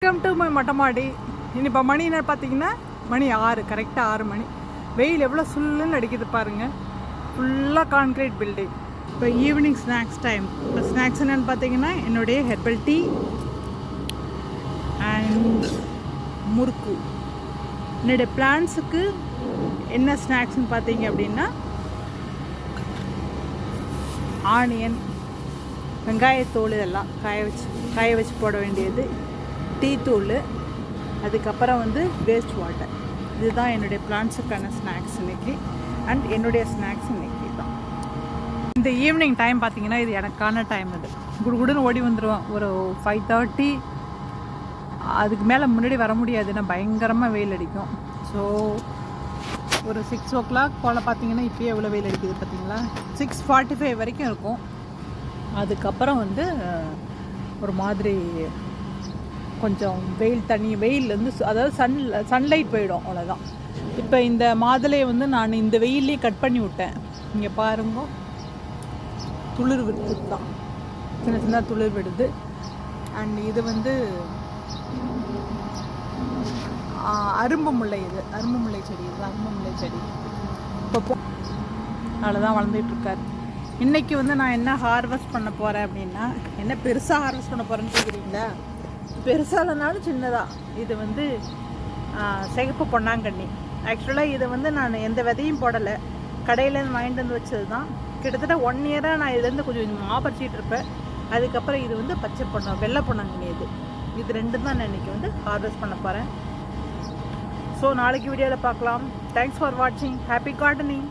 Welcome to my மொட்டை மாடி. இப்போ மணி என்ன பார்த்தீங்கன்னா மணி 6, கரெக்டாக 6 மணி. வெயில் எவ்வளோ சுல்லுன்னு அடிக்குது பாருங்கள். ஃபுல்லாக கான்க்ரீட் பில்டிங். இப்போ ஈவினிங் ஸ்நாக்ஸ் டைம். இப்போ ஸ்நாக்ஸ் என்னென்னு பார்த்தீங்கன்னா என்னுடைய ஹெர்பல் டீ அண்ட் முறுக்கு. என்னுடைய பிளான்ஸுக்கு என்ன ஸ்நாக்ஸ்ன்னு பார்த்தீங்க அப்படின்னா ஆனியன், வெங்காயத்தோல் இதெல்லாம் காய வச்சு போட வேண்டியது, டீ தூள், அதுக்கப்புறம் வேஸ்ட் வாட்டர். இதுதான் என்னுடைய பிளான்ஸுக்கான ஸ்நாக்ஸ் இன்றைக்கி. அண்ட் என்னுடைய ஸ்நாக்ஸ் இன்றைக்கி தான். இந்த ஈவினிங் டைம் பார்த்திங்கன்னா இது எனக்கான டைம். இது குடுகுடுன்னு ஓடி வந்துடுவேன். ஒரு 5:30 அதுக்கு மேலே முன்னாடி வர முடியாது, ஏன்னா பயங்கரமாக வெயில் அடிக்கும். ஸோ ஒரு 6 o'clock போல் பார்த்திங்கன்னா இப்போயே எவ்வளோ வெயில் அடிக்குது பார்த்தீங்களா. 6:45 வரைக்கும் இருக்கும். அதுக்கப்புறம் ஒரு மாதிரி கொஞ்சம் வெயில் அதாவது சன்லைட் போயிடும், அவ்வளோதான். இப்போ இந்த மாதுளையை நான் இந்த வெயிலே கட் பண்ணி விட்டேன். இங்கே பாருங்க, துளிர் விடுது தான், சின்ன சின்ன துளிர் விடுது. அண்ட் இது அரும்பு முல்லை. இது அரும்பு முல்லை செடி. இது அரும்பு முல்லை செடி. இப்போ அவ்வளோதான் வளர்ந்துட்டுருக்காரு. இன்றைக்கி நான் என்ன ஹார்வெஸ்ட் பண்ண போகிறேன் அப்படின்னா, என்ன பெருசாக ஹார்வெஸ்ட் பண்ண போகிறேன்னு கேட்குறீங்களா? பெருசாகனாலும் சின்னதாக. இது சிகப்பு பொன்னாங்கண்ணி. ஆக்சுவலாக இது நான் எந்த விதையும் போடலை, கடையிலேருந்து வாங்கிட்டு வச்சது தான். கிட்டத்தட்ட 1 இயராக நான் இதுலேருந்து கொஞ்சம் மாப்பறிச்சிட்டு இருப்பேன். அதுக்கப்புறம் இது பச்சை வெள்ளை பொன்னாங்கண்ணி. இது ரெண்டும் தான் நான் இன்றைக்கி ஹார்வெஸ்ட் பண்ண போகிறேன். ஸோ நாளைக்கு வீடியோவில் பார்க்கலாம். தேங்க்ஸ் ஃபார் வாட்சிங். Happy gardening.